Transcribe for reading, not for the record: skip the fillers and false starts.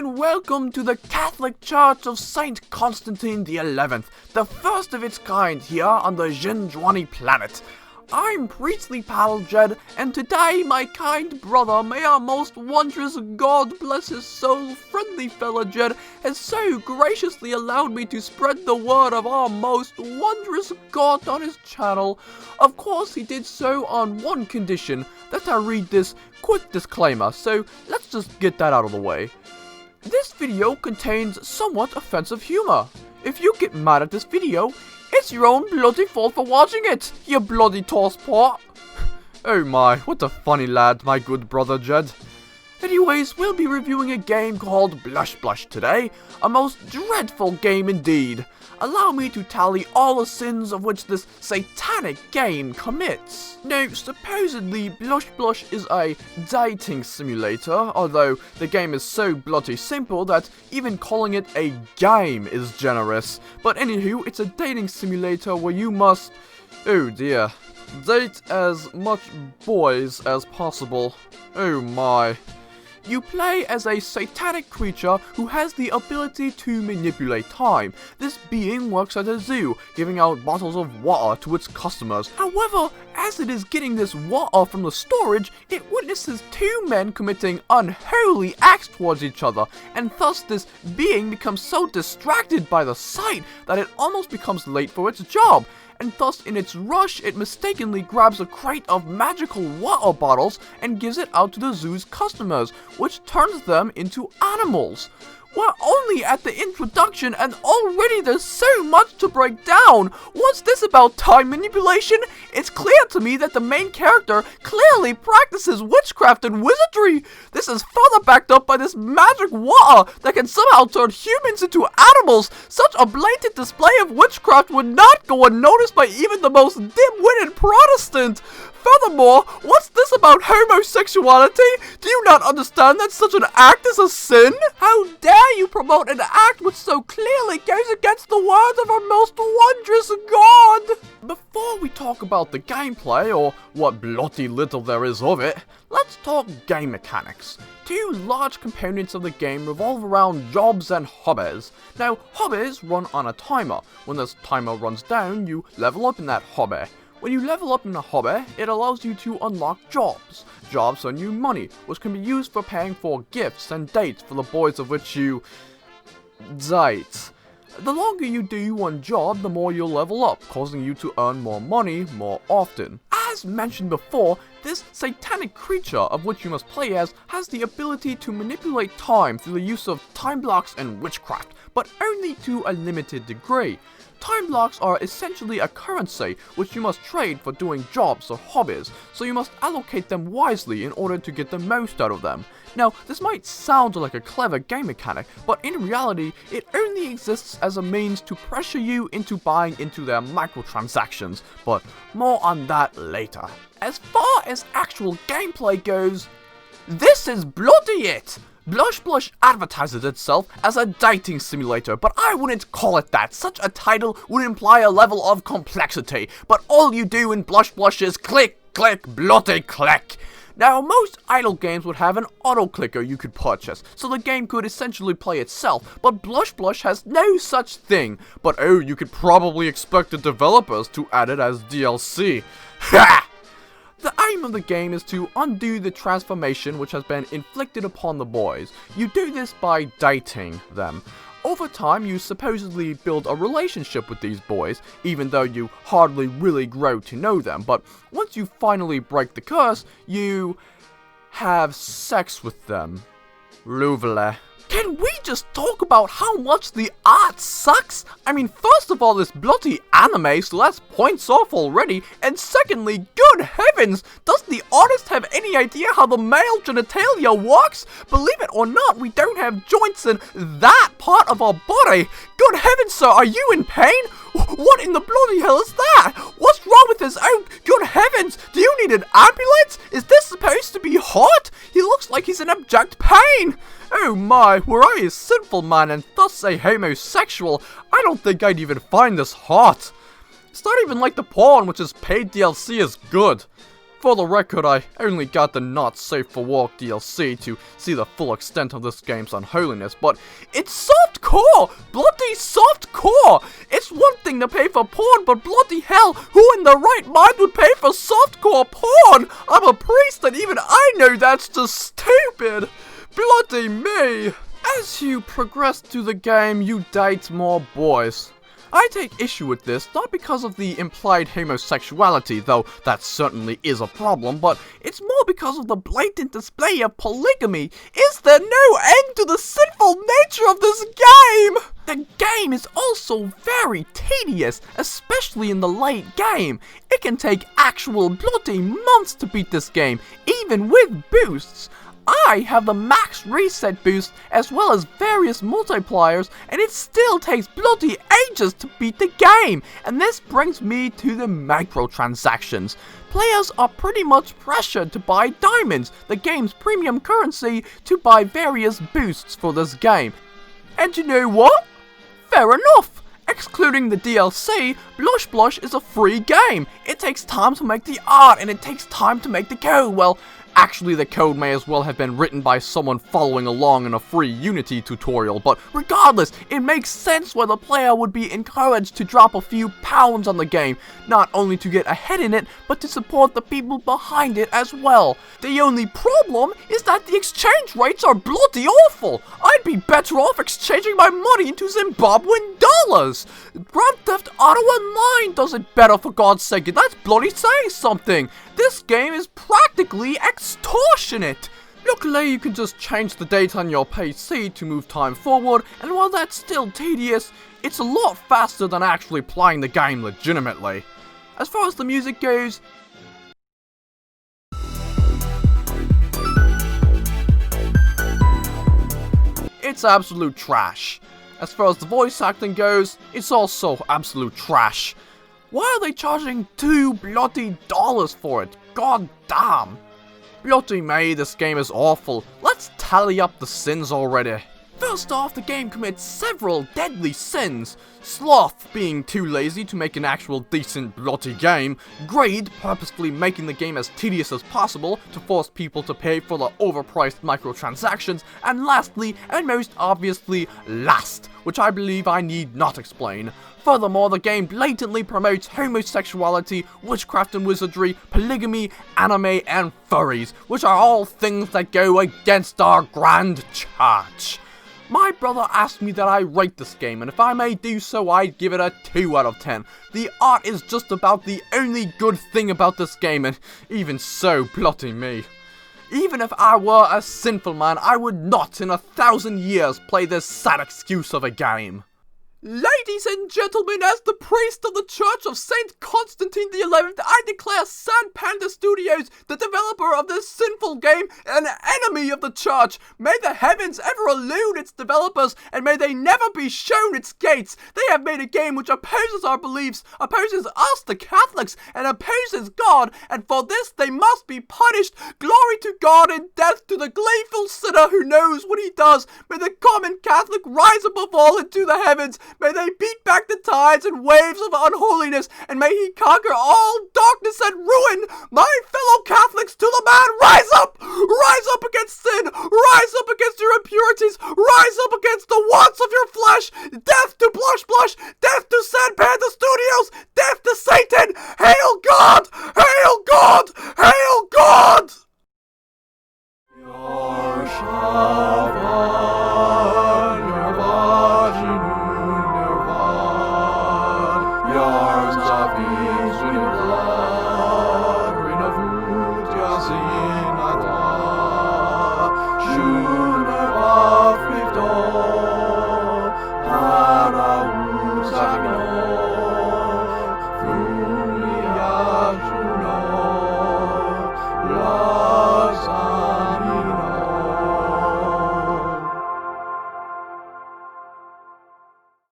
and welcome to the Catholic Church of Saint Constantine the 11th, the first of its kind here on the Jinjuani planet. I'm PriestlyPalJed, and today my kind brother, may our most wondrous God bless his soul, friendly fellow Jed, has so graciously allowed me to spread the word of our most wondrous God on his channel. Of course, he did so on one condition, that I read this quick disclaimer, so let's just get that out of the way. This video contains somewhat offensive humor. If you get mad at this video, it's your own bloody fault for watching it, you bloody tosspot. Oh my, what a funny lad, my good brother Jed. Anyways, we'll be reviewing a game called Blush Blush today, a most dreadful game indeed. Allow me to tally all the sins of which this satanic game commits. Now, supposedly, Blush Blush is a dating simulator, although the game is so bloody simple that even calling it a game is generous. But anywho, it's a dating simulator where you must, oh dear, date as much boys as possible. Oh my. You play as a satanic creature who has the ability to manipulate time. This being works at a zoo, giving out bottles of water to its customers. However, as it is getting this water from the storage, it witnesses two men committing unholy acts towards each other, and thus this being becomes so distracted by the sight that it almost becomes late for its job. And thus, in its rush, it mistakenly grabs a crate of magical water bottles and gives it out to the zoo's customers, which turns them into animals. We're only at the introduction and already there's so much to break down. What's this about time manipulation? It's clear to me that the main character clearly practices witchcraft and wizardry. This is further backed up by this magic water that can somehow turn humans into animals. Such a blatant display of witchcraft would not go unnoticed by even the most dim-witted Protestant. Furthermore, what's this about homosexuality? Do you not understand that such an act is a sin? How dare you promote an act which so clearly goes against the words of our most wondrous God? Before we talk about the gameplay, or what bloody little there is of it, let's talk game mechanics. Two large components of the game revolve around jobs and hobbies. Now, hobbies run on a timer. When this timer runs down, you level up in that hobby. When you level up in a hobby, it allows you to unlock jobs. Jobs earn you money, which can be used for paying for gifts and dates for the boys of which you date. The longer you do one job, the more you'll level up, causing you to earn more money more often. As mentioned before, this satanic creature of which you must play as has the ability to manipulate time through the use of time blocks and witchcraft, but only to a limited degree. Time blocks are essentially a currency which you must trade for doing jobs or hobbies, so you must allocate them wisely in order to get the most out of them. Now, this might sound like a clever game mechanic, but in reality, it only exists as a means to pressure you into buying into their microtransactions, but more on that later. As far as actual gameplay goes, this is bloody it! Blush Blush advertises itself as a dating simulator, but I wouldn't call it that. Such a title would imply a level of complexity, but all you do in Blush Blush is click, click, bloody click. Now, most idle games would have an auto-clicker you could purchase, so the game could essentially play itself, but Blush Blush has no such thing. But oh, you could probably expect the developers to add it as DLC. Ha! The aim of the game is to undo the transformation which has been inflicted upon the boys. You do this by dating them. Over time, you supposedly build a relationship with these boys, even though you hardly really grow to know them. But once you finally break the curse, you have sex with them. Louvre. Can we just talk about how much the art sucks? I mean, first of all, this bloody anime, so that's points off already, and secondly, good heavens, does the artist have any idea how the male genitalia works? Believe it or not, we don't have joints in that part of our body. Good heavens, sir, are you in pain? What in the bloody hell is that? What's wrong with this? Oh, good heavens, do you need an ambulance? Is this supposed to be hot? He looks like he's in abject pain. Oh my, were I a sinful man and thus a homosexual, I don't think I'd even find this hot. It's not even like the porn, which is paid DLC is good. For the record, I only got the Not Safe for Work DLC to see the full extent of this game's unholiness, but it's softcore! Bloody softcore! It's one thing to pay for porn, but bloody hell, who in the right mind would pay for softcore porn? I'm a priest and even I know that's just stupid! Bloody me! As you progress through the game, you date more boys. I take issue with this, not because of the implied homosexuality, though that certainly is a problem, but it's more because of the blatant display of polygamy. Is there no end to the sinful nature of this game? The game is also very tedious, especially in the late game. It can take actual bloody months to beat this game, even with boosts. I have the max reset boost as well as various multipliers, and it still takes bloody ages to beat the game. And this brings me to the microtransactions. Players are pretty much pressured to buy diamonds, the game's premium currency, to buy various boosts for this game. And you know what? Fair enough. Excluding the DLC, Blush Blush is a free game. It takes time to make the art and it takes time to make the code. Well, actually, the code may as well have been written by someone following along in a free Unity tutorial, but regardless, it makes sense why the player would be encouraged to drop a few pounds on the game, not only to get ahead in it, but to support the people behind it as well. The only problem is that the exchange rates are bloody awful. I'd be better off exchanging my money into Zimbabwean dollars. Grand Theft Auto Online does it better, for God's sake, and that's bloody saying something. This game is practically extortionate. Luckily, you can just change the date on your PC to move time forward, and while that's still tedious, it's a lot faster than actually playing the game legitimately. As far as the music goes, it's absolute trash. As far as the voice acting goes, it's also absolute trash. Why are they charging $2 bloody for it? God damn. Bloody me, this game is awful. Let's tally up the sins already. First off, the game commits several deadly sins. Sloth, being too lazy to make an actual decent bloody game. Greed, purposefully making the game as tedious as possible to force people to pay for the overpriced microtransactions. And lastly, and most obviously, lust, which I believe I need not explain. Furthermore, the game blatantly promotes homosexuality, witchcraft and wizardry, polygamy, anime, and furries, which are all things that go against our grand church. My brother asked me that I rate this game, and if I may do so, I'd give it a 2 out of 10. The art is just about the only good thing about this game, and even so, bloody me. Even if I were a sinful man, I would not in 1,000 years play this sad excuse of a game. Ladies and gentlemen, as the priest of the Church of Saint Constantine the 11th, I declare Sand Panda Studios, the developer of this sinful game, an enemy of the Church. May the heavens ever elude its developers, and may they never be shown its gates. They have made a game which opposes our beliefs, opposes us, the Catholics, and opposes God, and for this they must be punished. Glory to God and death to the gleeful sinner who knows what he does. May the common Catholic rise above all into the heavens. May they beat back the tides and waves of unholiness, and may he conquer all darkness and ruin. My fellow Catholics, to the man, rise up! Rise up against sin! Rise up against your impurities! Rise up against the wants of your flesh! Death to Blush Blush! Death to Sand Panda Studios! Death to Satan! Hail God! Hail God! Hail God! Your Shabbat.